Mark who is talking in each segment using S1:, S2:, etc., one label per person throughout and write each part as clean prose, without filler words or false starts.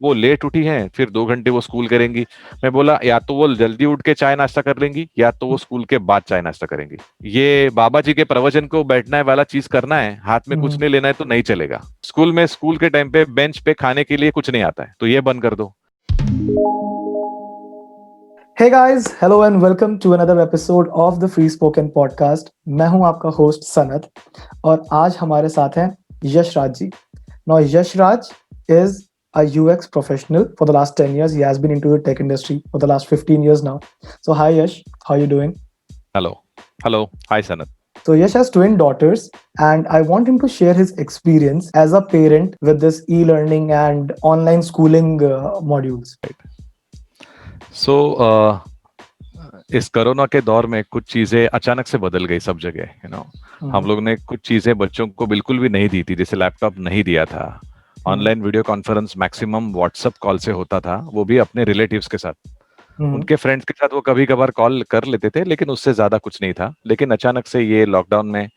S1: वो लेट उठी हैं, फिर 2 घंटे वो स्कूल करेंगी। मैं बोला या तो वो जल्दी उठ के चाय नाश्ता कर लेंगी या तो वो स्कूल के बाद चाय नाश्ता करेंगी। ये बाबा जी के प्रवचन को बैठना है वाला चीज करना है, हाथ में कुछ
S2: हम्म।
S1: नहीं लेना है तो नहीं चलेगा। स्कूल में स्कूल के टाइम पे बेंच पे खाने के लिए कुछ नहीं आता है तो ये बंद कर दो।
S2: Hey guys, hello and welcome to another episode of the free spoken podcast. मैं हूं आपका होस्ट सनत और आज हमारे साथ हैं Yash Raj ji. Now Yash Raj is a UX professional for the last 10 years. He has been into the tech industry for the last 15 years now. So hi Yash, how are you doing?
S1: Hello. Hello. Hi Sanat.
S2: So Yash has twin daughters and I want him to share his experience as a parent with this e-learning and online schooling modules.
S1: सो इस corona के दौर में कुछ चीजें अचानक से बदल गई सब जगह, हम लोग ने कुछ चीजें बच्चों को बिल्कुल भी नहीं दी थी, जैसे लैपटॉप नहीं दिया था। Online video conference maximum WhatsApp call से होता था, वो भी अपने रिलेटिव्स के साथ।
S2: हम्म।
S1: उनके फ्रेंड्स के साथ वो कभी कभार कॉल कर लेते थे, लेकिन उससे ज्यादा कुछ नहीं था। लेकिन अचानक से ये लॉकडाउन में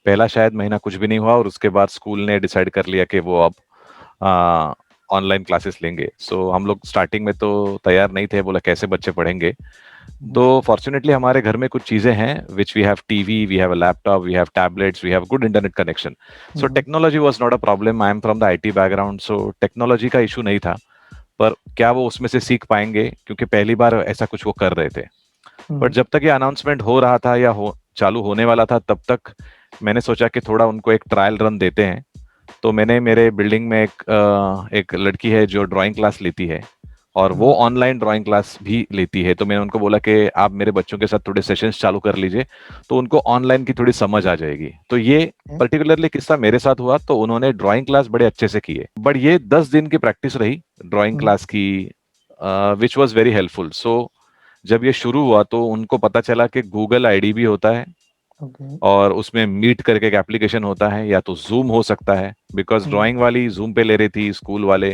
S1: पहला शायद महीना कुछ भी नहीं हुआ और उसके बाद स्कूल ने डिसाइड कर लिया कि वो अब ऑनलाइन क्लासेस लेंगे। सो हम लोग स्टार्टिंग में तो तैयार नहीं थे, बोला कैसे बच्चे पढ़ेंगे। तो फॉर्चुनेटली हमारे घर में कुछ चीजें हैं, which we have TV, we have a laptop, we have tablets, we have good internet connection. So technology was not a problem. I am from the IT background, so technology का issue नहीं था। पर क्या वो उसमें से सीख पाएंगे, क्योंकि पहली बार ऐसा कुछ वो कर रहे थे। बट जब तक ये अनाउंसमेंट हो रहा था या हो चालू होने वाला था, तब तक मैंने सोचा कि थोड़ा उनको एक ट्रायल रन देते हैं। तो मैंने मेरे बिल्डिंग में एक लड़की है जो ड्राइंग क्लास लेती है और वो ऑनलाइन ड्राइंग क्लास भी लेती है। तो मैंने उनको बोला कि आप मेरे बच्चों के साथ थोड़े सेशंस चालू कर लीजिए, तो उनको ऑनलाइन की थोड़ी समझ आ जाएगी। तो ये पर्टिकुलरली किस्सा मेरे साथ हुआ, तो उन्होंने ड्राइंग क्लास बड़े अच्छे से की है। बट ये 10 दिन की प्रैक्टिस रही ड्राइंग क्लास की, विच वॉज वेरी हेल्पफुल। सो जब ये शुरू हुआ तो उनको पता चला कि गूगल आईडी भी होता है
S2: Okay.
S1: और उसमें मीट करके एक एप्लीकेशन होता है, या तो जूम हो सकता है, बिकॉज ड्राइंग वाली जूम पे ले रही थी, स्कूल वाले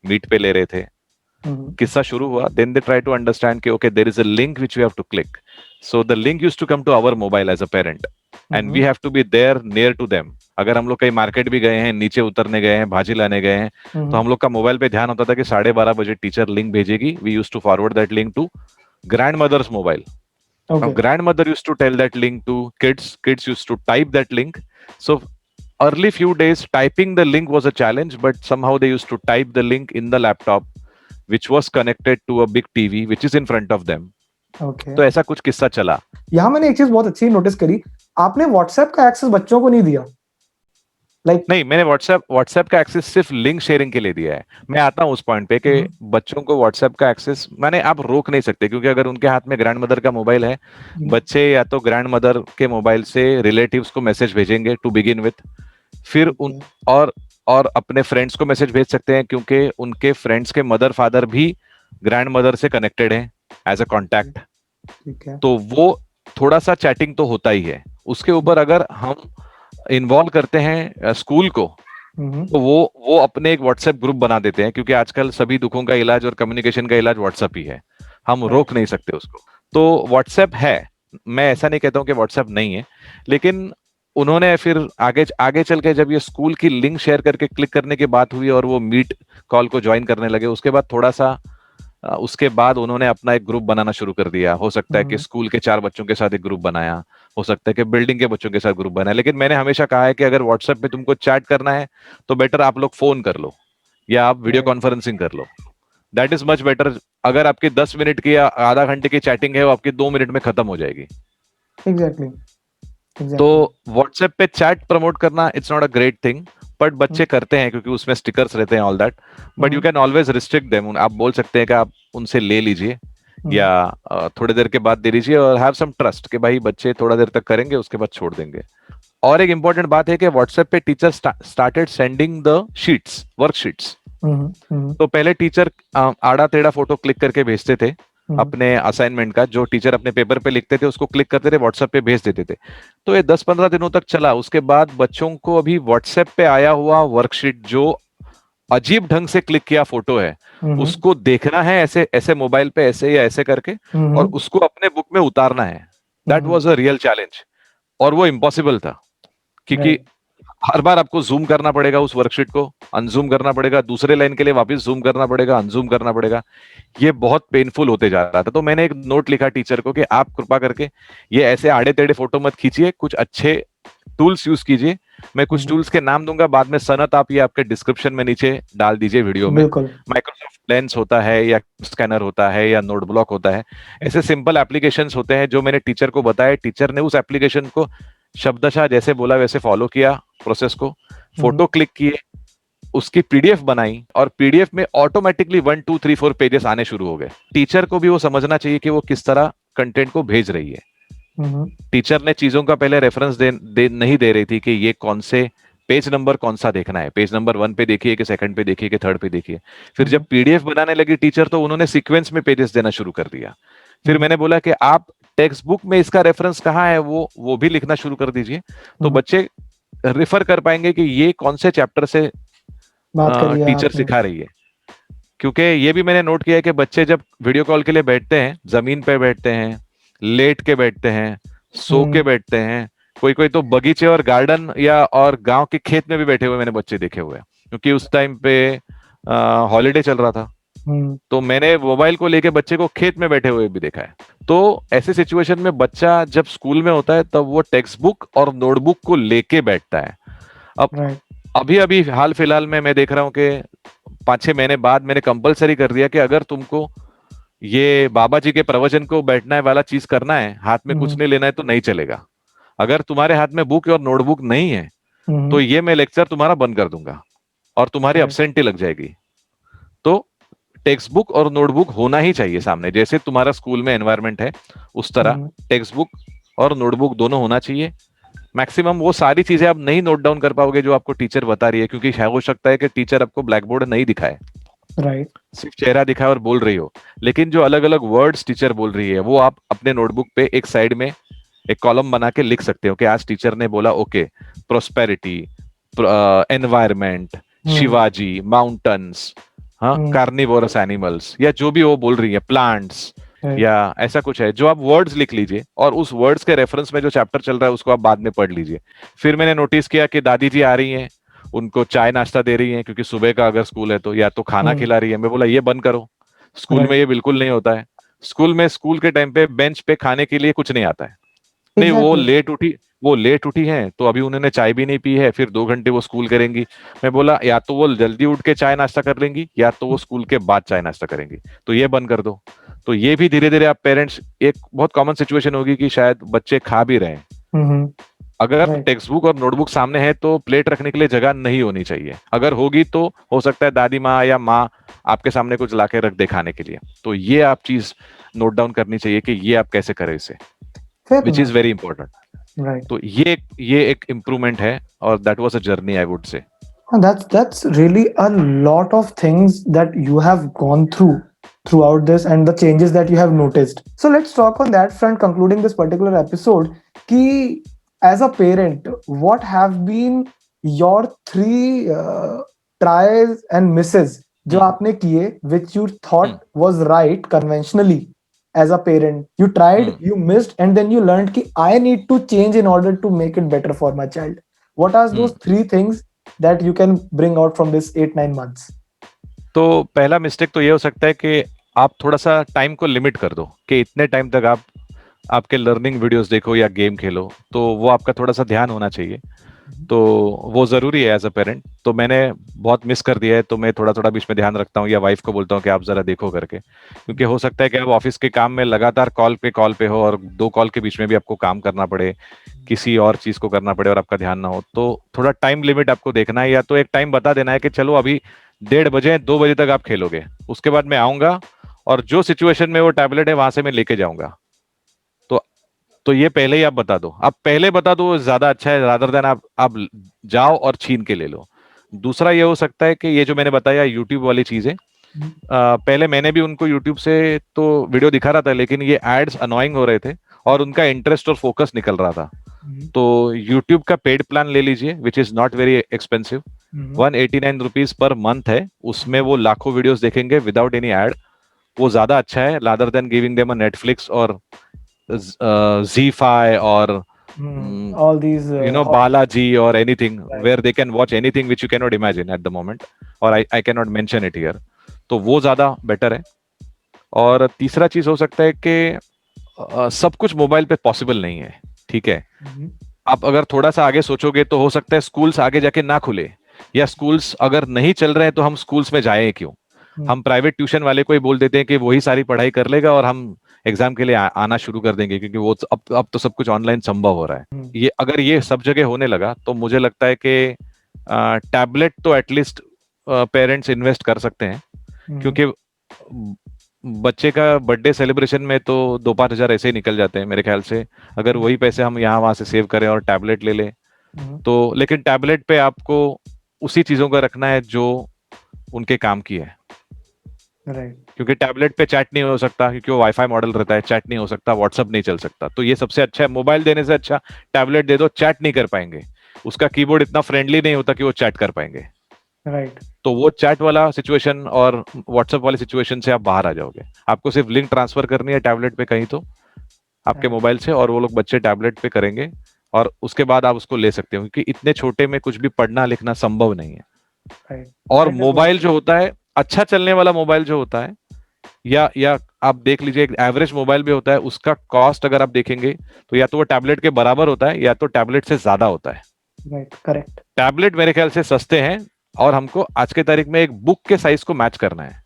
S1: मीट पे ले रहे थे। किस्सा शुरू हुआ, then they try to understand कि okay there is a link which we have to click. So the link used to come to our mobile as a parent and we have to be there near to them. अगर हम लोग कहीं market भी गए हैं, नीचे उतरने गए हैं, भाजी लाने गए हैं, तो हम लोग का मोबाइल पे ध्यान होता था कि 12:30 बजे टीचर लिंक भेजेगी। We used to forward that link to grandmother's mobile. Now,
S2: Okay.
S1: grandmother used to tell that link to kids. Kids used to type that link. So, early few days, typing the link was a challenge, but somehow they used to type the link in the laptop, which was connected to a big TV, which is in front of them.
S2: Okay.
S1: तो ऐसा कुछ किस्सा चला।
S2: यहाँ मैंने एक चीज बहुत अच्छी नोटिस करी, आपने व्हाट्सएप का एक्सेस बच्चों को नहीं दिया।
S1: नहीं, मैंने व्हाट्सएप का एक्सेस सिर्फ लिंक शेयरिंग के लिए दिया है। मैं आता हूँ उस पॉइंट पे कि बच्चों को व्हाट्सएप का एक्सेस मैंने आप रोक नहीं सकते, क्योंकि अगर उनके हाथ में ग्रैंड मदर का मोबाइल है, बच्चे या तो ग्रैंड मदर के मोबाइल से रिलेटिव्स को मैसेज भेजेंगे टू बिगिन विथ, फिर उन और और अपने फ्रेंड्स को मैसेज भेज सकते हैं, क्योंकि उनके फ्रेंड्स के मदर फादर भी ग्रैंड मदर से कनेक्टेड है एज अ कॉन्टैक्ट। तो वो थोड़ा सा चैटिंग तो होता ही है। उसके ऊपर अगर हम इन्वॉल्व करते हैं स्कूल को, तो वो अपने एक व्हाट्सएप ग्रुप बना देते हैं, क्योंकि आजकल सभी दुखों का इलाज और कम्युनिकेशन का इलाज व्हाट्सएप ही है। हम रोक नहीं सकते उसको। तो व्हाट्सएप है, मैं ऐसा नहीं कहता हूं कि व्हाट्सएप नहीं है, लेकिन उन्होंने फिर आगे आगे चल के जब ये स्कूल की लिंक शेयर करके क्लिक करने की बात हुई और वो मीट कॉल को ज्वाइन करने लगे, उसके बाद थोड़ा सा उसके बाद उन्होंने अपना एक ग्रुप बनाना शुरू कर दिया। हो सकता है कि स्कूल के 4 बच्चों के साथ एक ग्रुप बनाया, हो सकता है कि बिल्डिंग के बच्चों के साथ ग्रुप बनाया। लेकिन मैंने हमेशा कहा है कि अगर व्हाट्सएप पे तुमको चैट करना है तो बेटर आप लोग फोन कर लो या आप वीडियो कॉन्फ्रेंसिंग कर लो। That is much better. अगर आपकी 10 मिनट की या आधा घंटे की चैटिंग है, वो आपकी 2 मिनट में खत्म हो जाएगी।
S2: एग्जैक्टली।
S1: तो व्हाट्सएप पे चैट प्रमोट करना it's not a great thing, but बच्चे करते हैं क्योंकि उसमें स्टिकर्स रहते हैं, all that. But you can always restrict them. आप बोल सकते हैं कि आप उनसे ले लीजिए या थोड़ी देर के बाद दे दीजिए, और हैव सम ट्रस्ट कि भाई बच्चे थोड़ा देर तक करेंगे, उसके बाद छोड़ देंगे। और एक इंपॉर्टेंट बात है कि व्हाट्सएप पे teacher started sending the sheets, worksheets. तो पहले टीचर आड़ा टेढ़ा फोटो क्लिक करके भेजते थे अपने असाइनमेंट का, जो टीचर अपने पेपर पे लिखते थे उसको क्लिक करते थे, व्हाट्सएप पे भेज देते थे। तो ये 10-15 दिनों तक चला। उसके बाद बच्चों को अभी व्हाट्सएप पे आया हुआ वर्कशीट जो अजीब ढंग से क्लिक किया फोटो है, उसको देखना है ऐसे ऐसे मोबाइल पे ऐसे या ऐसे करके, और उसको अपने बुक में उतारना है। That was a real challenge, और वो इम्पॉसिबल था, क्योंकि हर बार आपको जूम करना पड़ेगा उस वर्कशीट को, अनजूम करना पड़ेगा, दूसरे लाइन के लिए वापस जूम करना पड़ेगा, अनजूम करना पड़ेगा। ये बहुत पेनफुल होते जा रहा था। तो मैंने एक नोट लिखा टीचर को कि आप कृपा करके ये ऐसे आड़े टेढ़े फोटो मत खींचिए, कुछ अच्छे टूल्स यूज कीजिए। मैं कुछ टूल्स के नाम दूंगा बाद में, सनत आप ये आपके डिस्क्रिप्शन में नीचे डाल दीजिए वीडियो में।
S2: बिल्कुल।
S1: माइक्रोसॉफ्ट लेंस होता है या स्कैनर होता है या नोट ब्लॉक होता है, ऐसे सिंपल एप्लीकेशंस होते हैं जो मैंने टीचर को बताया। टीचर ने उस एप्लीकेशन को शब्दशः जैसे बोला वैसे फॉलो किया प्रोसेस को, फोटो क्लिक किए, उसकी पीडीएफ बनाई और पीडीएफ में ऑटोमेटिकली 1 2 3 4 पेजेस आने शुरू हो गए। टीचर को भी वो समझना चाहिए कि वो किस तरह कंटेंट को भेज रही है। टीचर ने चीजों का पहले रेफरेंस नहीं दे रही थी कि ये कौन से पेज नंबर कौन सा देखना है, पेज नंबर 1 पे देखिए कि सेकंड पे देखिए कि थर्ड पे देखिए। फिर जब पीडीएफ बनाने लगी टीचर तो उन्होंने सीक्वेंस में पेजेस देना शुरू कर दिया। फिर मैंने बोला कि आप टेक्स्ट बुक में इसका रेफरेंस कहाँ है वो भी लिखना शुरू कर दीजिए, तो बच्चे रिफर कर पाएंगे कि ये कौन से चैप्टर से टीचर सिखा रही है। क्योंकि ये भी मैंने नोट किया है कि बच्चे जब वीडियो कॉल के लिए बैठते हैं, जमीन पे बैठते हैं, लेट के बैठते हैं, सो के बैठते हैं, कोई कोई तो बगीचे और गार्डन या और गांव के खेत में भी बैठे हुए मैंने बच्चे देखे हुए हैं, क्योंकि उस टाइम पे हॉलीडे चल रहा था। तो मैंने मोबाइल को लेके बच्चे को खेत में बैठे हुए भी देखा है। तो ऐसे सिचुएशन में बच्चा जब स्कूल में होता है तब वो टेक्स्ट बुक और नोटबुक को लेके बैठता है। अब अभी अभी हाल फिलहाल में मैं देख रहा हूँ कि 5-6 महीने बाद मैंने कंपलसरी कर दिया कि अगर तुमको ये बाबा जी के प्रवचन को बैठना है वाला चीज करना है, हाथ में कुछ नहीं लेना है, तो नहीं चलेगा। अगर तुम्हारे हाथ में बुक और नोटबुक नहीं है तो ये मैं लेक्चर तुम्हारा बंद कर दूंगा और तुम्हारी अब्सेंटी लग जाएगी। तो टेक्स्ट बुक और नोटबुक होना ही चाहिए सामने, जैसे तुम्हारा स्कूल में एनवायरनमेंट है उस तरह टेक्स्ट बुक और नोटबुक दोनों होना चाहिए। मैक्सिमम वो सारी चीजें आप नहीं नोट डाउन कर पाओगे जो आपको टीचर बता रही है, क्योंकि हो सकता है कि टीचर आपको ब्लैक बोर्ड नहीं दिखाए, सिर्फ चेहरा दिखाए और बोल रही हो, लेकिन जो अलग अलग वर्ड्स टीचर बोल रही है वो आप अपने नोटबुक पे एक साइड में एक कॉलम बना के लिख सकते हो कि आज टीचर ने बोला okay prosperity, environment, Shivaji, mountains, हाँ, कार्निवोरस एनिमल्स, या जो भी वो बोल रही है, प्लांट्स, या ऐसा कुछ है, जो आप वर्ड्स लिख लीजिए और उस वर्ड्स के रेफरेंस में जो चैप्टर चल रहा है उसको आप बाद में पढ़ लीजिए। फिर मैंने नोटिस किया कि दादी जी आ रही हैं, उनको चाय नाश्ता दे रही हैं, क्योंकि सुबह का अगर स्कूल है तो, या तो खाना खिला रही है। मैं बोला ये बंद करो, स्कूल में ये बिल्कुल नहीं होता है। स्कूल में स्कूल के टाइम पे बेंच पे खाने के लिए कुछ नहीं आता है। नहीं, वो लेट उठी हैं तो अभी उन्होंने चाय भी नहीं पी है, फिर 2 घंटे वो स्कूल करेंगी। मैं बोला या तो वो जल्दी उठ के चाय नाश्ता कर लेंगी या तो वो स्कूल के बाद चाय नाश्ता करेंगी, तो ये बंद कर दो। तो ये भी धीरे धीरे आप पेरेंट्स, एक बहुत कॉमन सिचुएशन होगी कि शायद बच्चे खा भी रहे हैं, अगर टेक्स्ट बुक और नोटबुक सामने है तो प्लेट रखने के लिए जगह नहीं होनी चाहिए। अगर होगी तो हो सकता है दादी माँ या माँ आपके सामने कुछ लाके रख दे खाने के लिए। तो ये आप चीज नोट डाउन करनी चाहिए कि ये आप कैसे करें इसे, विच इज वेरी इंपॉर्टेंट। तो ये एक इम्प्रूवमेंट है और that was a journey, I would say.
S2: That's really a lot of things that you have gone throughout this and the changes that you have noticed. So let's talk on that front, concluding this particular episode. Ki as a parent, what have been your 3 tries and misses जो आपने किए, which you thought was right conventionally as a parent? You tried, you missed, and then you learned कि I need to change in order to make it better for my child. What are those 3 things that you can bring out from this 8-9 months?
S1: तो पहला mistake तो ये हो सकता है कि आप थोड़ा सा टाइम को लिमिट कर दो कि इतने टाइम तक आप आपके लर्निंग वीडियोस देखो या गेम खेलो, तो वो आपका थोड़ा सा ध्यान होना चाहिए। तो वो जरूरी है एज अ पेरेंट। तो मैंने बहुत मिस कर दिया है, तो मैं थोड़ा थोड़ा बीच में ध्यान रखता हूँ या वाइफ को बोलता हूँ कि आप जरा देखो करके, क्योंकि हो सकता है कि आप ऑफिस के काम में लगातार कॉल पे हो और 2 कॉल के बीच में भी आपको काम करना पड़े, किसी और चीज को करना पड़े और आपका ध्यान ना हो। तो थोड़ा टाइम लिमिट आपको देखना है, या तो एक टाइम बता देना है कि चलो अभी 1:30 बजे 2 बजे तक आप खेलोगे, उसके बाद मैं आऊंगा और जो सिचुएशन में वो टैबलेट है वहां से मैं लेके जाऊंगा। तो ये पहले ही आप बता दो, आप पहले बता दो ज्यादा अच्छा है, रादर देन आप जाओ और छीन के ले लो। दूसरा ये हो सकता है कि ये जो मैंने बताया यूट्यूब वाली चीजें, पहले मैंने भी उनको यूट्यूब से तो वीडियो दिखा रहा था, लेकिन ये एड्स अनोइंग हो रहे थे और उनका इंटरेस्ट और फोकस निकल रहा था। तो यूट्यूब का पेड प्लान ले लीजिए, which is not very expensive, 189 rupees per month है, उसमें वो लाखों वीडियोस देखेंगे विदाउट एनी एड। वो ज्यादा अच्छा है rather than giving them a Netflix और ZEE5 और
S2: all these
S1: Balaji or anything,
S2: right.
S1: where they can watch anything which you cannot imagine at the moment, or I cannot mention it here. तो वो ज्यादा better है. और तीसरा चीज हो सकता है कि सब कुछ मोबाइल पे पॉसिबल नहीं है. ठीक है. आप अगर थोड़ा सा आगे सोचोगे तो हो सकता है स्कूल्स आगे जाके ना खुले, या स्कूल्स अगर नहीं चल रहे हैं तो हम स्कूल्स में जाएं क्यों. हम प्राइवेट ट्यूशन वाले को ही बोल देते हैं कि वही सारी पढ़ाई कर लेगा और हम एग्जाम के लिए आना शुरू कर देंगे, क्योंकि वो अब तो सब कुछ ऑनलाइन संभव हो रहा है. ये अगर ये सब जगह होने लगा तो मुझे लगता है कि टैबलेट तो एटलीस्ट पेरेंट्स इन्वेस्ट कर सकते हैं, क्योंकि बच्चे का बर्थडे सेलिब्रेशन में तो 2-5 हजार ऐसे ही निकल जाते हैं मेरे ख्याल से. अगर वही पैसे हम यहाँ वहां से सेव करें और टैबलेट ले लें तो, लेकिन टैबलेट पे आपको उसी चीजों का रखना है जो उनके काम की है. क्योंकि टैबलेट पे चैट नहीं हो सकता, क्योंकि वो वाईफाई मॉडल रहता है, चैट नहीं हो सकता, व्हाट्सएप नहीं चल सकता. तो ये सबसे अच्छा है. मोबाइल देने से अच्छा टैबलेट दे दो. चैट नहीं कर पाएंगे, उसका कीबोर्ड इतना फ्रेंडली नहीं होता कि वो चैट कर पाएंगे. तो वो चैट वाला सिचुएशन और व्हाट्सएप वाली सिचुएशन से आप बाहर आ जाओगे. आपको सिर्फ लिंक ट्रांसफर करनी है टैबलेट पे कहीं तो आपके मोबाइल से, और वो लोग बच्चे टैबलेट पे करेंगे और उसके बाद आप उसको ले सकते हो, क्योंकि इतने छोटे में कुछ भी पढ़ना लिखना संभव नहीं है. और मोबाइल जो होता है, अच्छा चलने वाला मोबाइल जो होता है, या आप देख लीजिए एक एवरेज मोबाइल भी होता है, उसका कॉस्ट अगर आप देखेंगे तो या तो वो टैबलेट के बराबर होता है या तो टैबलेट से ज्यादा होता है.
S2: करेक्ट.
S1: टैबलेट मेरे ख्याल से सस्ते हैं, और हमको आज के तारीख में एक बुक के साइज को मैच करना है.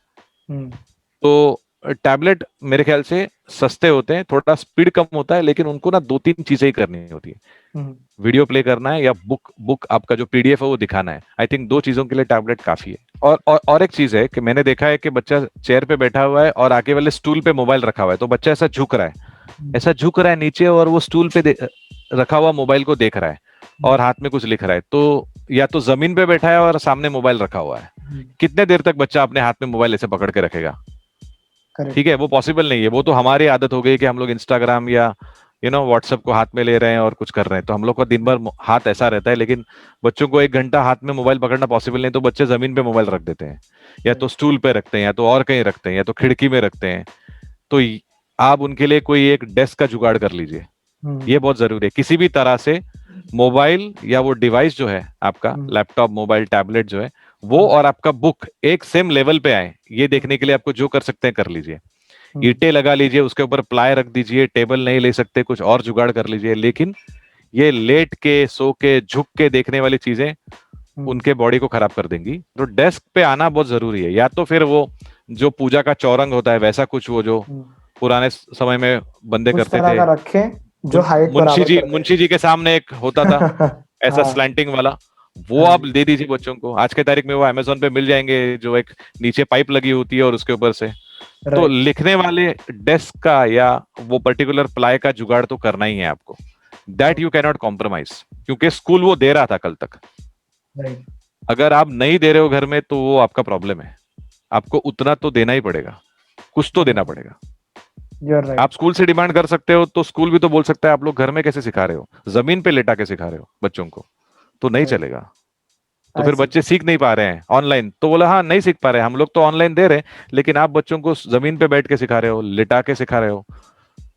S1: तो टैबलेट मेरे ख्याल से सस्ते होते हैं, थोड़ा स्पीड कम होता है, लेकिन उनको ना 2-3 चीजें ही करनी होती है. वीडियो प्ले करना है या बुक आपका जो पीडीएफ है वो दिखाना है. आई थिंक 2 चीजों के लिए टैबलेट काफी है. और एक चीज है कि मैंने देखा है कि बच्चा चेयर पे बैठा हुआ है और आगे वाले स्टूल पे मोबाइल रखा हुआ है, तो बच्चा ऐसा झुक रहा है नीचे, और वो स्टूल पे रखा हुआ मोबाइल को देख रहा है और हाथ में कुछ लिख रहा है. तो या तो जमीन पे बैठा है और सामने मोबाइल रखा हुआ है. कितने देर तक बच्चा अपने हाथ में मोबाइल ऐसे पकड़ के रखेगा. ठीक है, वो पॉसिबल नहीं है. वो तो हमारी आदत हो गई कि हम लोग इंस्टाग्राम या व्हाट्सएप को हाथ में ले रहे हैं और कुछ कर रहे हैं, तो हम लोग का दिन भर हाथ ऐसा रहता है. लेकिन बच्चों को 1 घंटा हाथ में मोबाइल पकड़ना पॉसिबल नहीं, तो बच्चे जमीन पे मोबाइल रख देते हैं, या तो स्टूल पे रखते हैं, या तो और कहीं रखते हैं, या तो खिड़की में रखते हैं. तो आप उनके लिए कोई एक डेस्क का जुगाड़ कर लीजिए. ये बहुत जरूरी है. किसी भी तरह से मोबाइल या वो डिवाइस जो है आपका, लैपटॉप, मोबाइल, टैबलेट जो है, वो और आपका बुक एक सेम लेवल पे आए, ये देखने के लिए आपको जो कर सकते हैं कर लीजिए. ईंटें लगा लीजिए, उसके ऊपर प्लाई रख दीजिए. टेबल नहीं ले सकते, कुछ और जुगाड़ कर लीजिए. लेकिन ये लेट के, सो के, झुक के देखने वाली चीजें उनके बॉडी को खराब कर देंगी. तो डेस्क पे आना बहुत जरूरी है. या तो फिर वो जो पूजा का चौरंग होता है वैसा कुछ, वो जो पुराने समय में बंदे करते थे,
S2: रखें जो हाइट
S1: मुंशी जी के सामने एक होता था ऐसा स्लैंटिंग वाला, वो आप दे दीजिए बच्चों को. आज के तारीख में वो अमेज़न पे मिल जाएंगे, जो एक नीचे पाइप लगी होती है और उसके ऊपर से. तो लिखने वाले डेस्क का या वो पर्टिकुलर प्लाई का जुगाड़ तो करना ही है आपको. दैट यू कैनॉट कॉम्प्रोमाइज, क्योंकि स्कूल वो दे रहा था कल तक. अगर आप नहीं दे रहे हो घर में तो वो आपका प्रॉब्लम है. आपको उतना तो देना ही पड़ेगा, कुछ तो देना पड़ेगा. आप स्कूल से डिमांड कर सकते हो, तो स्कूल भी तो बोल सकता है आप लोग घर में कैसे सिखा रहे हो, जमीन पे लेटा के सिखा रहे हो बच्चों को, तो नहीं चलेगा. तो फिर बच्चे सीख नहीं पा रहे हैं ऑनलाइन. तो बोला हाँ नहीं सीख पा रहे हैं, हम लोग तो ऑनलाइन दे रहे हैं, लेकिन आप बच्चों को जमीन पे बैठ के सिखा रहे हो, लिटा के सिखा रहे हो,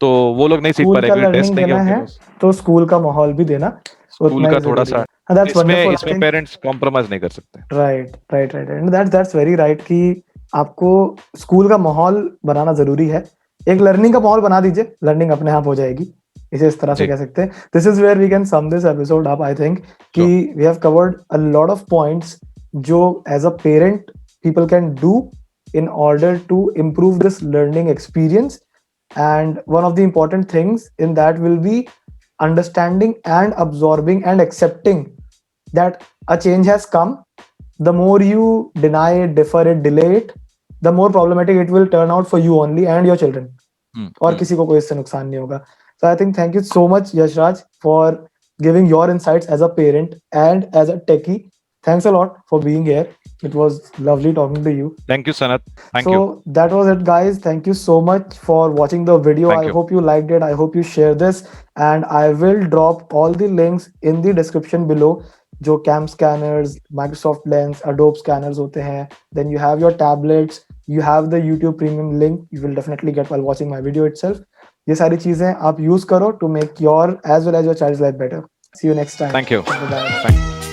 S1: तो वो लोग नहीं सीख पा रहे. टेस्ट नहीं है,
S2: तो स्कूल का माहौल भी देना,
S1: स्कूल का थोड़ा सा, इसमें पेरेंट्स कॉम्प्रोमाइज नहीं कर सकते.
S2: Right. And that's very right कि आपको स्कूल का माहौल बनाना जरूरी है. एक लर्निंग का माहौल बना दीजिए, लर्निंग अपने आप हो जाएगी, इसे इस तरह से कह सकते हैं. This is where we can sum this episode up. I think कि we have covered a lot of points जो as a parent people can do in order to improve this learning experience. And one of the important things in that will be understanding and absorbing and accepting that a change has come. The more you deny it, defer it, delay it, the more problematic it will turn out for you only and your children. और किसी को कोई इससे नुकसान नहीं होगा. So I think thank you so much Yashraj for giving your insights as a parent and as a techie. Thanks a lot for being here. It was lovely talking to you.
S1: Thank you, Sanat. Thank you.
S2: So that was it, guys. Thank you so much for watching the video. I hope you liked it. I hope you share this, and I will drop all the links in the description below. जो cam scanners, Microsoft Lens, Adobe scanners होते हैं. Then you have your tablets. You have the YouTube Premium link. You will definitely get while watching my video itself. ये सारी चीजें आप use करो to make your as well as your child's life better. See you next time.
S1: Thank you.
S2: Bye.